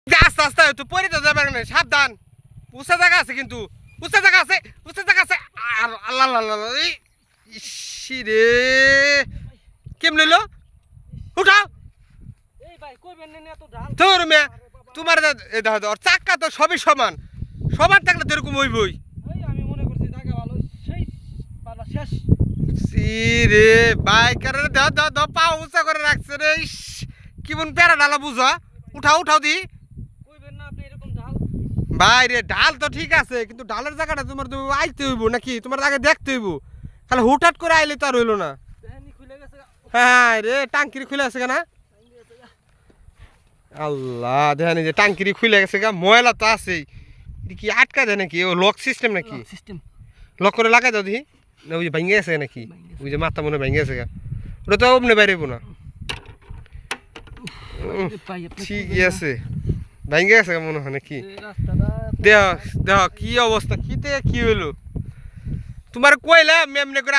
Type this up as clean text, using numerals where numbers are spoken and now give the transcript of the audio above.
আস্তে আস্তে তো পরে তো যাবে না, সাবধান। উঁচা জায়গা আছে কিন্তু, উঁচা জায়গা আছে, উঁচা জায়গা আছে। আর আল্লাহ আল্লাহ, ইসি রে, কেমন লইলো? উঠাও তোর মেয়ে, তোমার চাক্কা তো সবই সমান, সমান থাকলে তো এরকম হইবই। রে বাইকার পা উঁচা করে রাখছে রে, কেমন প্যারা ডালা বুঝা। উঠাও উঠাও দি ভাই রে। ডাল তো ঠিক আছে, কিন্তু ডালের জায়গাটা তোমার তো আইতে হইব নাকি, তোমার আগে দেখতে হইব। তাহলে হুটহাট করে আইলে তো আর হইলো না। হ্যাঁ রে, টাঙ্কির খুলে আছে কেনা? আল্লাহ, দেখেন যে টাঙ্কির খুলে গেছে গা, ময়লা তো আছেই। কি আটকা দেয় নাকি? ও লক সিস্টেম নাকি? লক করে লাগাই দাও দেখি। না ওই যে ভেঙে গেছে নাকি? ওই যে মাথা মনে ভেঙে গেছে গা, ওটা তো অমনে বাইরেব না। ঠিকই আছে, ভেঙে গেছে মনে হয় নাকি? দেখ দেখ কি অবস্থা, কি হইলো তোমার কইলা এমনি করে